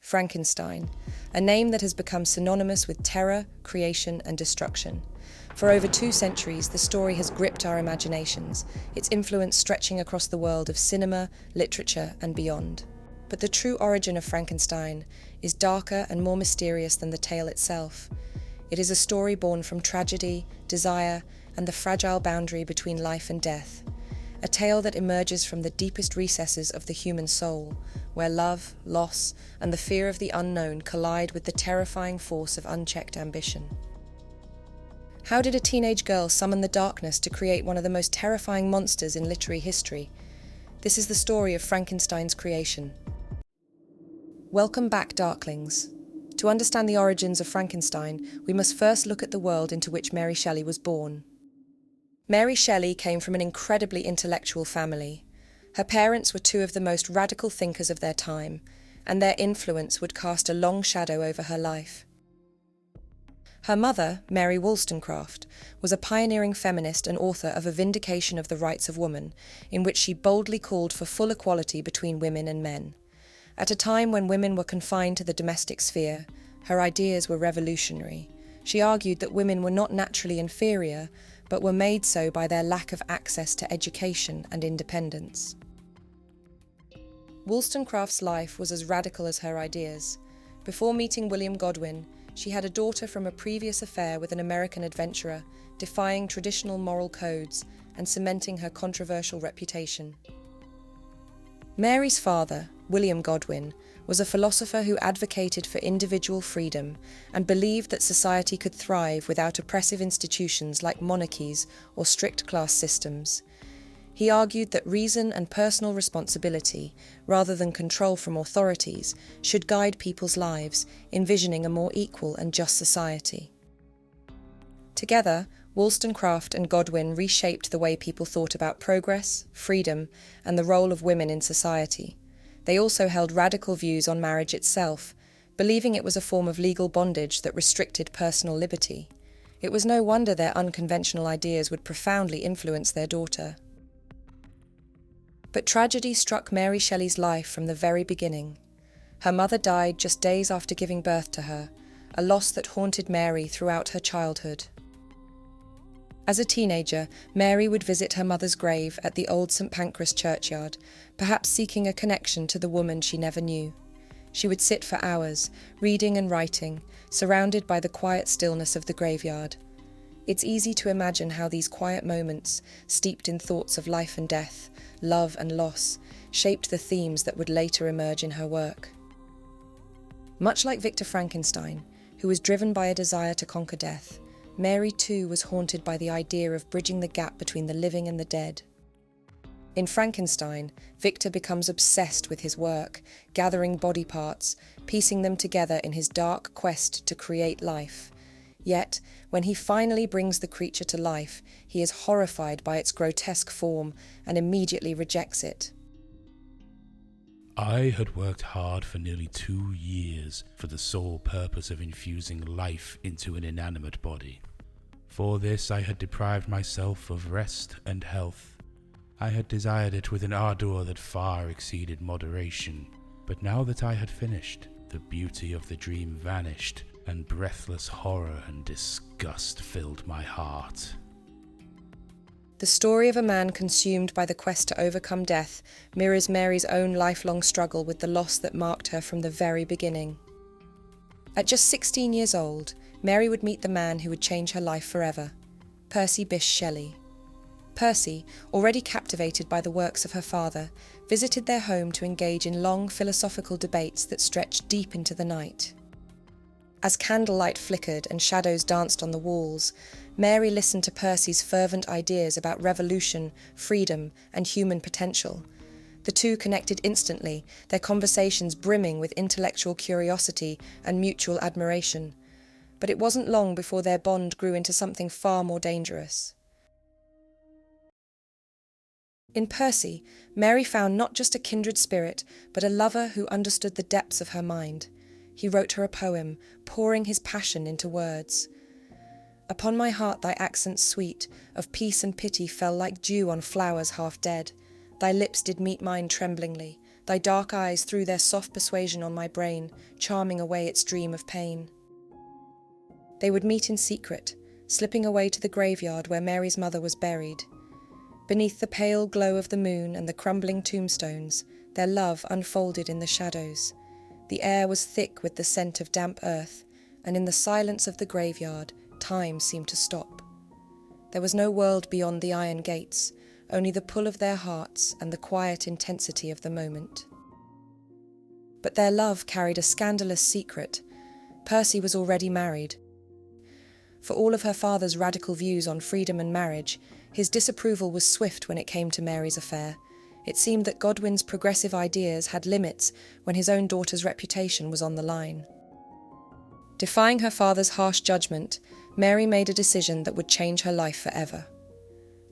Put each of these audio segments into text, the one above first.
Frankenstein, a name that has become synonymous with terror, creation, and destruction. For over 2 centuries, the story has gripped our imaginations, its influence stretching across the world of cinema, literature, and beyond. But the true origin of Frankenstein is darker and more mysterious than the tale itself. It is a story born from tragedy, desire, and the fragile boundary between life and death. A tale that emerges from the deepest recesses of the human soul, where love, loss, and the fear of the unknown collide with the terrifying force of unchecked ambition. How did a teenage girl summon the darkness to create one of the most terrifying monsters in literary history? This is the story of Frankenstein's creation. Welcome back, Darklings. To understand the origins of Frankenstein, we must first look at the world into which Mary Shelley was born. Mary Shelley came from an incredibly intellectual family. Her parents were two of the most radical thinkers of their time, and their influence would cast a long shadow over her life. Her mother, Mary Wollstonecraft, was a pioneering feminist and author of A Vindication of the Rights of Woman, in which she boldly called for full equality between women and men. At a time when women were confined to the domestic sphere, her ideas were revolutionary. She argued that women were not naturally inferior, but were made so by their lack of access to education and independence. Wollstonecraft's life was as radical as her ideas. Before meeting William Godwin, she had a daughter from a previous affair with an American adventurer, defying traditional moral codes and cementing her controversial reputation. Mary's father, William Godwin, was a philosopher who advocated for individual freedom and believed that society could thrive without oppressive institutions like monarchies or strict class systems. He argued that reason and personal responsibility, rather than control from authorities, should guide people's lives, envisioning a more equal and just society. Together, Wollstonecraft and Godwin reshaped the way people thought about progress, freedom, and the role of women in society. They also held radical views on marriage itself, believing it was a form of legal bondage that restricted personal liberty. It was no wonder their unconventional ideas would profoundly influence their daughter. But tragedy struck Mary Shelley's life from the very beginning. Her mother died just days after giving birth to her, a loss that haunted Mary throughout her childhood. As a teenager, Mary would visit her mother's grave at the old St. Pancras churchyard, perhaps seeking a connection to the woman she never knew. She would sit for hours, reading and writing, surrounded by the quiet stillness of the graveyard. It's easy to imagine how these quiet moments, steeped in thoughts of life and death, love and loss, shaped the themes that would later emerge in her work. Much like Victor Frankenstein, who was driven by a desire to conquer death, Mary too was haunted by the idea of bridging the gap between the living and the dead. In Frankenstein, Victor becomes obsessed with his work, gathering body parts, piecing them together in his dark quest to create life. Yet, when he finally brings the creature to life, he is horrified by its grotesque form and immediately rejects it. I had worked hard for nearly 2 years for the sole purpose of infusing life into an inanimate body. For this I had deprived myself of rest and health. I had desired it with an ardour that far exceeded moderation. But now that I had finished, the beauty of the dream vanished, and breathless horror and disgust filled my heart. The story of a man consumed by the quest to overcome death mirrors Mary's own lifelong struggle with the loss that marked her from the very beginning. At just 16 years old, Mary would meet the man who would change her life forever, Percy Bysshe Shelley. Percy, already captivated by the works of her father, visited their home to engage in long philosophical debates that stretched deep into the night. As candlelight flickered and shadows danced on the walls, Mary listened to Percy's fervent ideas about revolution, freedom, and human potential. The two connected instantly, their conversations brimming with intellectual curiosity and mutual admiration. But it wasn't long before their bond grew into something far more dangerous. In Percy, Mary found not just a kindred spirit, but a lover who understood the depths of her mind. He wrote her a poem, pouring his passion into words. Upon my heart thy accents sweet, of peace and pity fell like dew on flowers half dead. Thy lips did meet mine tremblingly, Thy dark eyes threw their soft persuasion on my brain, charming away its dream of pain. They would meet in secret, slipping away to the graveyard where Mary's mother was buried. Beneath the pale glow of the moon and the crumbling tombstones, their love unfolded in the shadows. The air was thick with the scent of damp earth, and in the silence of the graveyard, time seemed to stop. There was no world beyond the iron gates, only the pull of their hearts and the quiet intensity of the moment. But their love carried a scandalous secret. Percy was already married. For all of her father's radical views on freedom and marriage, his disapproval was swift when it came to Mary's affair. It seemed that Godwin's progressive ideas had limits when his own daughter's reputation was on the line. Defying her father's harsh judgment, Mary made a decision that would change her life forever.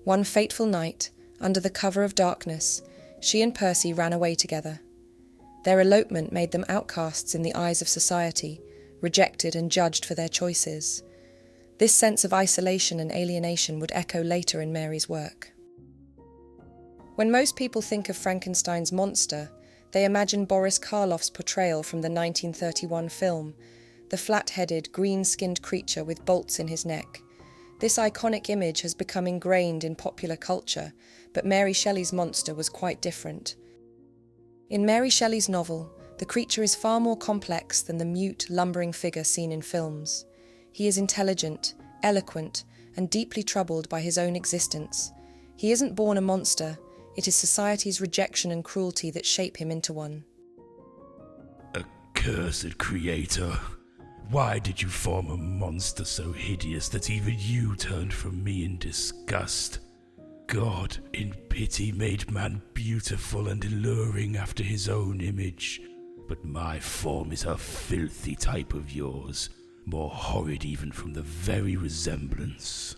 One fateful night, under the cover of darkness, she and Percy ran away together. Their elopement made them outcasts in the eyes of society, rejected and judged for their choices. This sense of isolation and alienation would echo later in Mary's work. When most people think of Frankenstein's monster, they imagine Boris Karloff's portrayal from the 1931 film, the flat-headed, green-skinned creature with bolts in his neck. This iconic image has become ingrained in popular culture, but Mary Shelley's monster was quite different. In Mary Shelley's novel, the creature is far more complex than the mute, lumbering figure seen in films. He is intelligent, eloquent, and deeply troubled by his own existence. He isn't born a monster, it is society's rejection and cruelty that shape him into one. Accursed creator, why did you form a monster so hideous that even you turned from me in disgust? God, in pity, made man beautiful and alluring after his own image, but my form is a filthy type of yours, more horrid even from the very resemblance.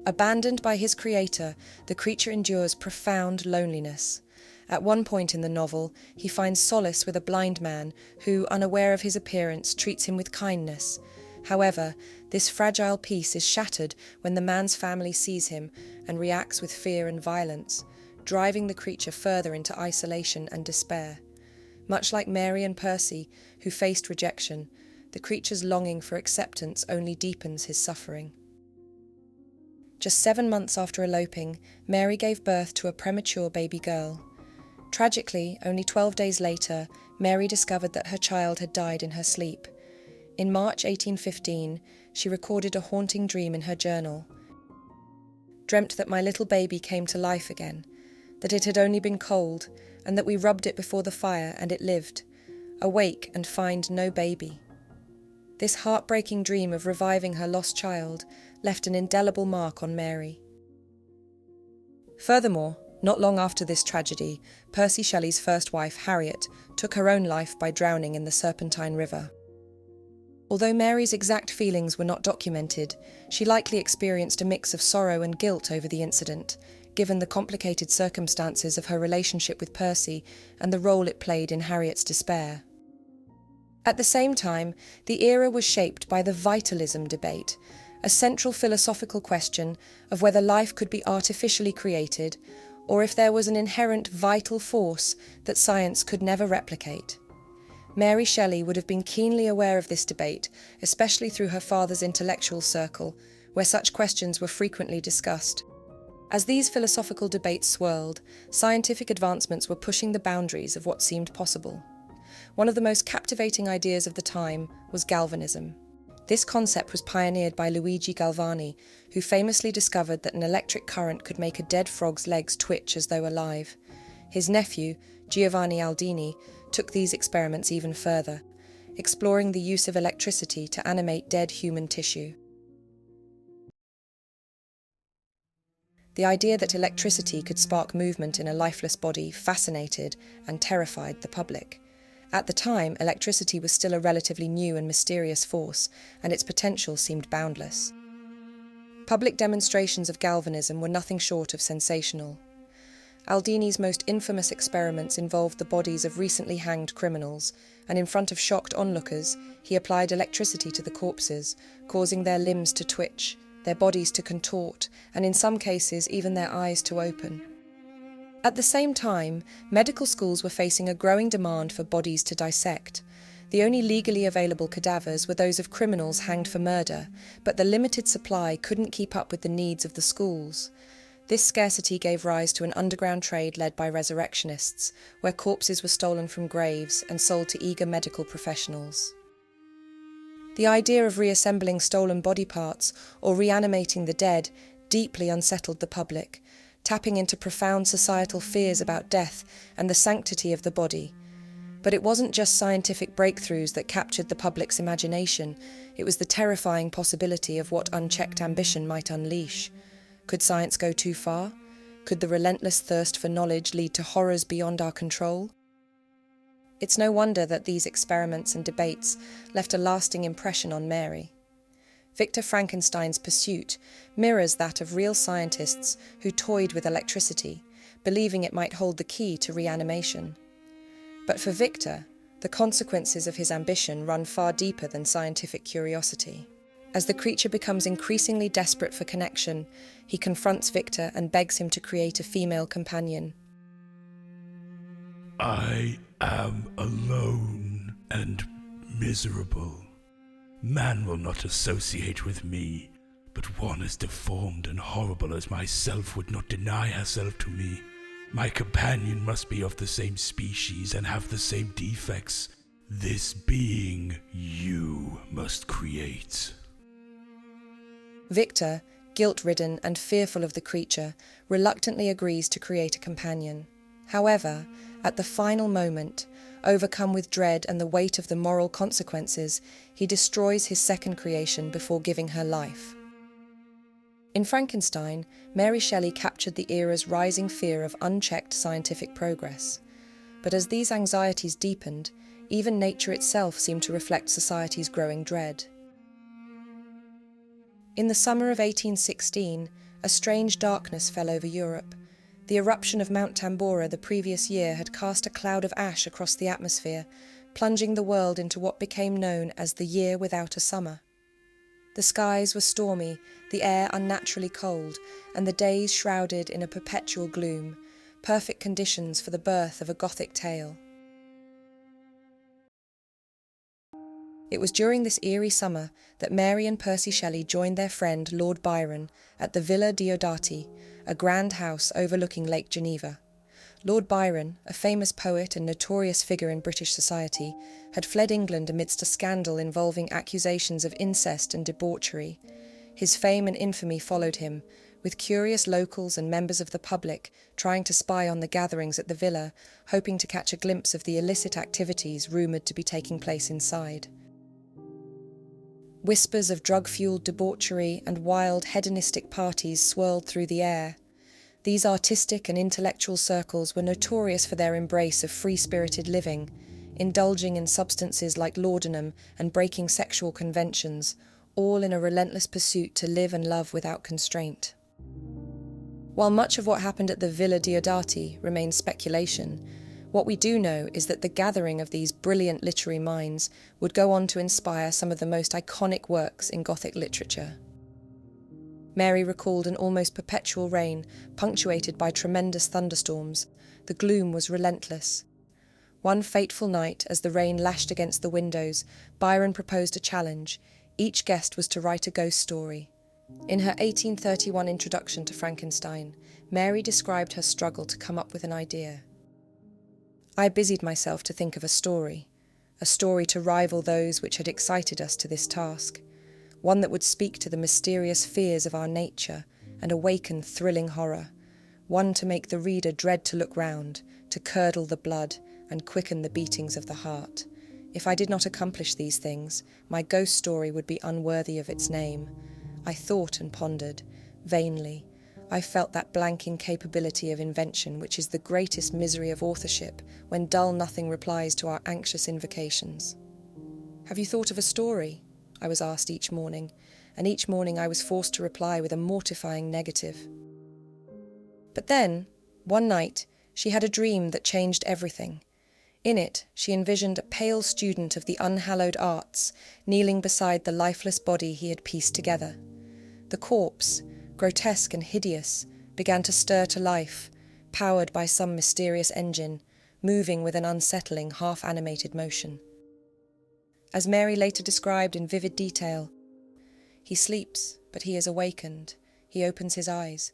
Abandoned by his creator, the creature endures profound loneliness. At one point in the novel, he finds solace with a blind man who, unaware of his appearance, treats him with kindness. However, this fragile peace is shattered when the man's family sees him and reacts with fear and violence, driving the creature further into isolation and despair. Much like Mary and Percy, who faced rejection, the creature's longing for acceptance only deepens his suffering. Just 7 months after eloping, Mary gave birth to a premature baby girl. Tragically, only 12 days later, Mary discovered that her child had died in her sleep. In March 1815, she recorded a haunting dream in her journal. Dreamt that my little baby came to life again, that it had only been cold, and that we rubbed it before the fire and it lived. Awake and find no baby. This heartbreaking dream of reviving her lost child left an indelible mark on Mary. Furthermore, not long after this tragedy, Percy Shelley's first wife, Harriet, took her own life by drowning in the Serpentine River. Although Mary's exact feelings were not documented, she likely experienced a mix of sorrow and guilt over the incident, given the complicated circumstances of her relationship with Percy and the role it played in Harriet's despair. At the same time, the era was shaped by the vitalism debate, a central philosophical question of whether life could be artificially created or if there was an inherent vital force that science could never replicate. Mary Shelley would have been keenly aware of this debate, especially through her father's intellectual circle, where such questions were frequently discussed. As these philosophical debates swirled, scientific advancements were pushing the boundaries of what seemed possible. One of the most captivating ideas of the time was galvanism. This concept was pioneered by Luigi Galvani, who famously discovered that an electric current could make a dead frog's legs twitch as though alive. His nephew, Giovanni Aldini, took these experiments even further, exploring the use of electricity to animate dead human tissue. The idea that electricity could spark movement in a lifeless body fascinated and terrified the public. At the time, electricity was still a relatively new and mysterious force, and its potential seemed boundless. Public demonstrations of galvanism were nothing short of sensational. Aldini's most infamous experiments involved the bodies of recently hanged criminals, and in front of shocked onlookers, he applied electricity to the corpses, causing their limbs to twitch, their bodies to contort, and in some cases even their eyes to open. At the same time, medical schools were facing a growing demand for bodies to dissect. The only legally available cadavers were those of criminals hanged for murder, but the limited supply couldn't keep up with the needs of the schools. This scarcity gave rise to an underground trade led by resurrectionists, where corpses were stolen from graves and sold to eager medical professionals. The idea of reassembling stolen body parts or reanimating the dead deeply unsettled the public, tapping into profound societal fears about death and the sanctity of the body. But it wasn't just scientific breakthroughs that captured the public's imagination, it was the terrifying possibility of what unchecked ambition might unleash. Could science go too far? Could the relentless thirst for knowledge lead to horrors beyond our control? It's no wonder that these experiments and debates left a lasting impression on Mary. Victor Frankenstein's pursuit mirrors that of real scientists who toyed with electricity, believing it might hold the key to reanimation. But for Victor, the consequences of his ambition run far deeper than scientific curiosity. As the creature becomes increasingly desperate for connection, he confronts Victor and begs him to create a female companion. I am alone and miserable. Man will not associate with me, but one as deformed and horrible as myself would not deny herself to me. My companion must be of the same species and have the same defects. This being you must create. Victor, guilt-ridden and fearful of the creature, reluctantly agrees to create a companion. However, at the final moment, overcome with dread and the weight of the moral consequences, he destroys his second creation before giving her life. In Frankenstein, Mary Shelley captured the era's rising fear of unchecked scientific progress. But as these anxieties deepened, even nature itself seemed to reflect society's growing dread. In the summer of 1816, a strange darkness fell over Europe. The eruption of Mount Tambora the previous year had cast a cloud of ash across the atmosphere, plunging the world into what became known as the Year Without a Summer. The skies were stormy, the air unnaturally cold, and the days shrouded in a perpetual gloom, perfect conditions for the birth of a Gothic tale. It was during this eerie summer that Mary and Percy Shelley joined their friend Lord Byron at the Villa Diodati, a grand house overlooking Lake Geneva. Lord Byron, a famous poet and notorious figure in British society, had fled England amidst a scandal involving accusations of incest and debauchery. His fame and infamy followed him, with curious locals and members of the public trying to spy on the gatherings at the villa, hoping to catch a glimpse of the illicit activities rumoured to be taking place inside. Whispers of drug-fueled debauchery and wild hedonistic parties swirled through the air. These artistic and intellectual circles were notorious for their embrace of free-spirited living, indulging in substances like laudanum and breaking sexual conventions, all in a relentless pursuit to live and love without constraint. While much of what happened at the Villa Diodati remains speculation, what we do know is that the gathering of these brilliant literary minds would go on to inspire some of the most iconic works in Gothic literature. Mary recalled an almost perpetual rain, punctuated by tremendous thunderstorms. The gloom was relentless. One fateful night, as the rain lashed against the windows, Byron proposed a challenge. Each guest was to write a ghost story. In her 1831 introduction to Frankenstein, Mary described her struggle to come up with an idea. I busied myself to think of a story to rival those which had excited us to this task, one that would speak to the mysterious fears of our nature and awaken thrilling horror, one to make the reader dread to look round, to curdle the blood and quicken the beatings of the heart. If I did not accomplish these things, my ghost story would be unworthy of its name. I thought and pondered, vainly. I felt that blank incapability of invention which is the greatest misery of authorship, when dull nothing replies to our anxious invocations. "Have you thought of a story?" I was asked each morning, and each morning I was forced to reply with a mortifying negative. But then, one night, she had a dream that changed everything. In it, she envisioned a pale student of the unhallowed arts, kneeling beside the lifeless body he had pieced together. The corpse, grotesque and hideous, began to stir to life, powered by some mysterious engine, moving with an unsettling, half-animated motion. As Mary later described in vivid detail, "He sleeps, but he is awakened. He opens his eyes.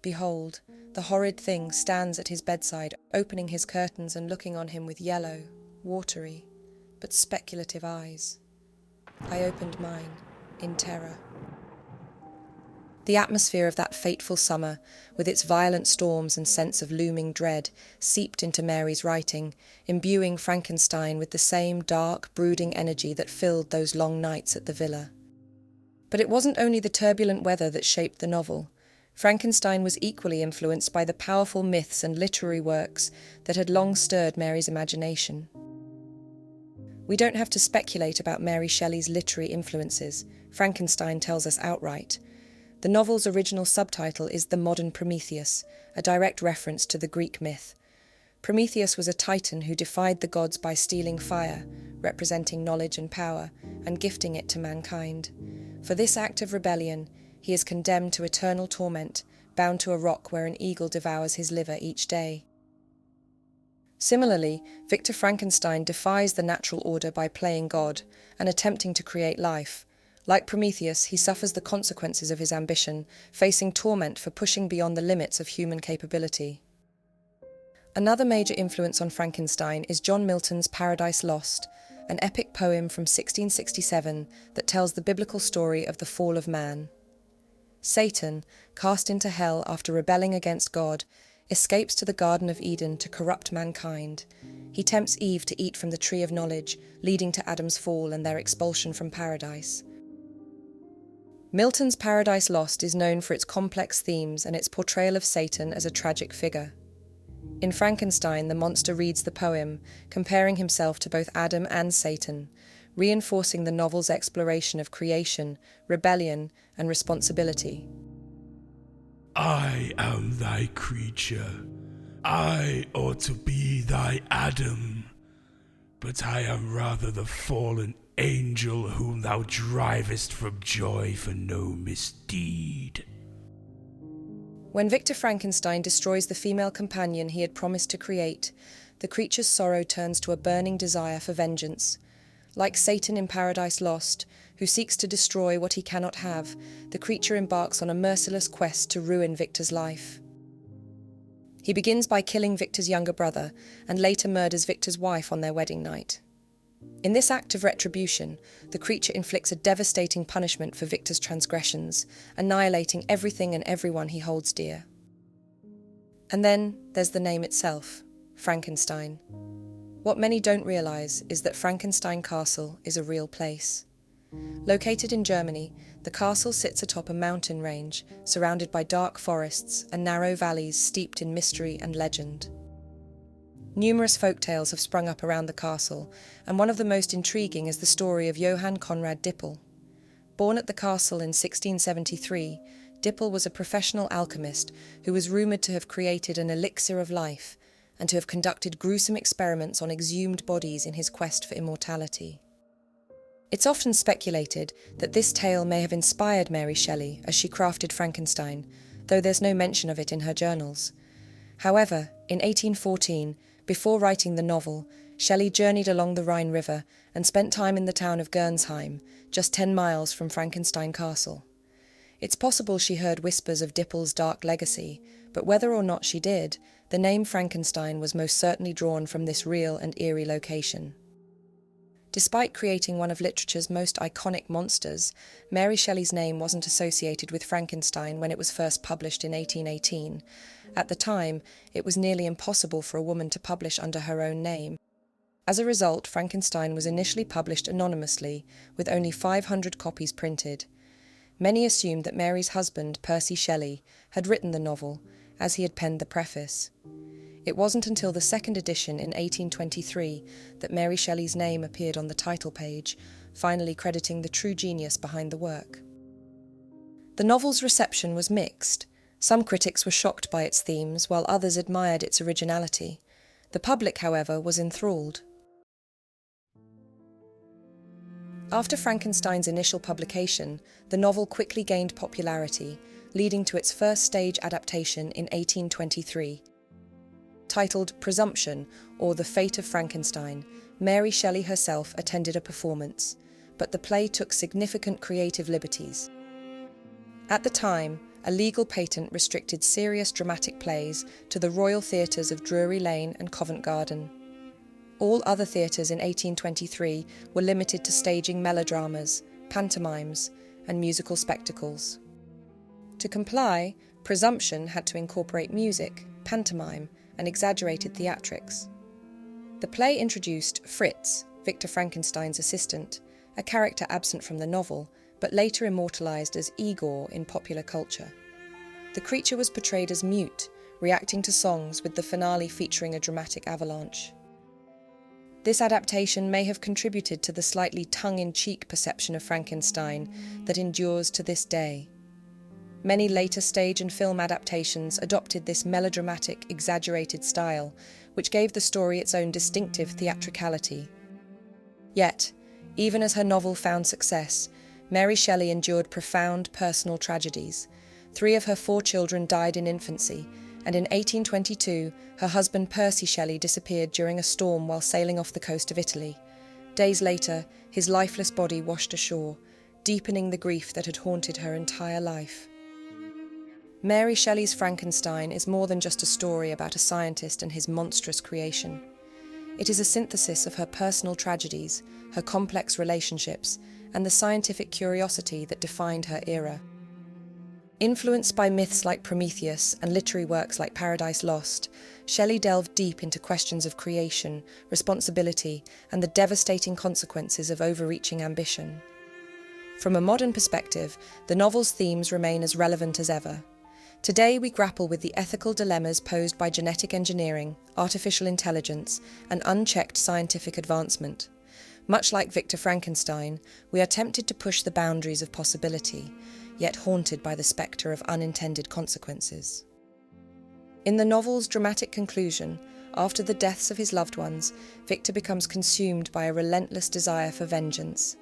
Behold, the horrid thing stands at his bedside, opening his curtains and looking on him with yellow, watery, but speculative eyes. I opened mine, in terror." The atmosphere of that fateful summer, with its violent storms and sense of looming dread, seeped into Mary's writing, imbuing Frankenstein with the same dark, brooding energy that filled those long nights at the villa. But it wasn't only the turbulent weather that shaped the novel. Frankenstein was equally influenced by the powerful myths and literary works that had long stirred Mary's imagination. We don't have to speculate about Mary Shelley's literary influences. Frankenstein tells us outright. The novel's original subtitle is The Modern Prometheus, a direct reference to the Greek myth. Prometheus was a titan who defied the gods by stealing fire, representing knowledge and power, and gifting it to mankind. For this act of rebellion, he is condemned to eternal torment, bound to a rock where an eagle devours his liver each day. Similarly, Victor Frankenstein defies the natural order by playing God and attempting to create life. Like Prometheus, he suffers the consequences of his ambition, facing torment for pushing beyond the limits of human capability. Another major influence on Frankenstein is John Milton's Paradise Lost, an epic poem from 1667 that tells the biblical story of the fall of man. Satan, cast into hell after rebelling against God, escapes to the Garden of Eden to corrupt mankind. He tempts Eve to eat from the tree of knowledge, leading to Adam's fall and their expulsion from paradise. Milton's Paradise Lost is known for its complex themes and its portrayal of Satan as a tragic figure. In Frankenstein, the monster reads the poem, comparing himself to both Adam and Satan, reinforcing the novel's exploration of creation, rebellion, and responsibility. I am thy creature. I ought to be thy Adam, but I am rather the fallen angel whom thou drivest from joy for no misdeed. When Victor Frankenstein destroys the female companion he had promised to create, the creature's sorrow turns to a burning desire for vengeance. Like Satan in Paradise Lost, who seeks to destroy what he cannot have, the creature embarks on a merciless quest to ruin Victor's life. He begins by killing Victor's younger brother, and later murders Victor's wife on their wedding night. In this act of retribution, the creature inflicts a devastating punishment for Victor's transgressions, annihilating everything and everyone he holds dear. And then there's the name itself, Frankenstein. What many don't realize is that Frankenstein Castle is a real place. Located in Germany, the castle sits atop a mountain range, surrounded by dark forests and narrow valleys steeped in mystery and legend. Numerous folk tales have sprung up around the castle, and one of the most intriguing is the story of Johann Conrad Dippel. Born at the castle in 1673, Dippel was a professional alchemist who was rumoured to have created an elixir of life and to have conducted gruesome experiments on exhumed bodies in his quest for immortality. It's often speculated that this tale may have inspired Mary Shelley as she crafted Frankenstein, though there's no mention of it in her journals. However, in 1814, before writing the novel, Shelley journeyed along the Rhine River and spent time in the town of Gernsheim, just 10 miles from Frankenstein Castle. It's possible she heard whispers of Dippel's dark legacy, but whether or not she did, the name Frankenstein was most certainly drawn from this real and eerie location. Despite creating one of literature's most iconic monsters, Mary Shelley's name wasn't associated with Frankenstein when it was first published in 1818. At the time, it was nearly impossible for a woman to publish under her own name. As a result, Frankenstein was initially published anonymously, with only 500 copies printed. Many assumed that Mary's husband, Percy Shelley, had written the novel, as he had penned the preface. It wasn't until the second edition in 1823 that Mary Shelley's name appeared on the title page, finally crediting the true genius behind the work. The novel's reception was mixed. Some critics were shocked by its themes, while others admired its originality. The public, however, was enthralled. After Frankenstein's initial publication, the novel quickly gained popularity, leading to its first stage adaptation in 1823. Titled Presumption, or The Fate of Frankenstein, Mary Shelley herself attended a performance, but the play took significant creative liberties. At the time, a legal patent restricted serious dramatic plays to the Royal Theatres of Drury Lane and Covent Garden. All other theatres in 1823 were limited to staging melodramas, pantomimes, and musical spectacles. To comply, Presumption had to incorporate music, pantomime, and exaggerated theatrics. The play introduced Fritz, Victor Frankenstein's assistant, a character absent from the novel, but later immortalized as Igor in popular culture. The creature was portrayed as mute, reacting to songs, with the finale featuring a dramatic avalanche. This adaptation may have contributed to the slightly tongue-in-cheek perception of Frankenstein that endures to this day. Many later stage and film adaptations adopted this melodramatic, exaggerated style, which gave the story its own distinctive theatricality. Yet, even as her novel found success, Mary Shelley endured profound personal tragedies. 3 of her 4 children died in infancy, and in 1822, her husband Percy Shelley disappeared during a storm while sailing off the coast of Italy. Days later, his lifeless body washed ashore, deepening the grief that had haunted her entire life. Mary Shelley's Frankenstein is more than just a story about a scientist and his monstrous creation. It is a synthesis of her personal tragedies, her complex relationships, and the scientific curiosity that defined her era. Influenced by myths like Prometheus and literary works like Paradise Lost, Shelley delved deep into questions of creation, responsibility, and the devastating consequences of overreaching ambition. From a modern perspective, the novel's themes remain as relevant as ever. Today we grapple with the ethical dilemmas posed by genetic engineering, artificial intelligence, and unchecked scientific advancement. Much like Victor Frankenstein, we are tempted to push the boundaries of possibility, yet haunted by the spectre of unintended consequences. In the novel's dramatic conclusion, after the deaths of his loved ones, Victor becomes consumed by a relentless desire for vengeance.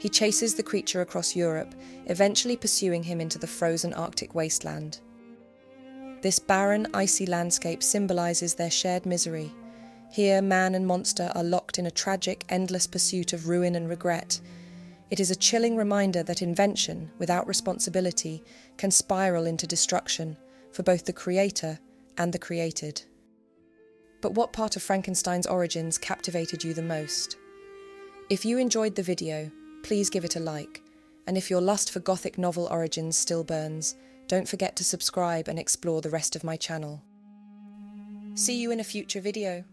He chases the creature across Europe, eventually pursuing him into the frozen Arctic wasteland. This barren, icy landscape symbolizes their shared misery. Here, man and monster are locked in a tragic, endless pursuit of ruin and regret. It is a chilling reminder that invention, without responsibility, can spiral into destruction for both the creator and the created. But what part of Frankenstein's origins captivated you the most? If you enjoyed the video, please give it a like, and if your lust for Gothic novel origins still burns, don't forget to subscribe and explore the rest of my channel. See you in a future video.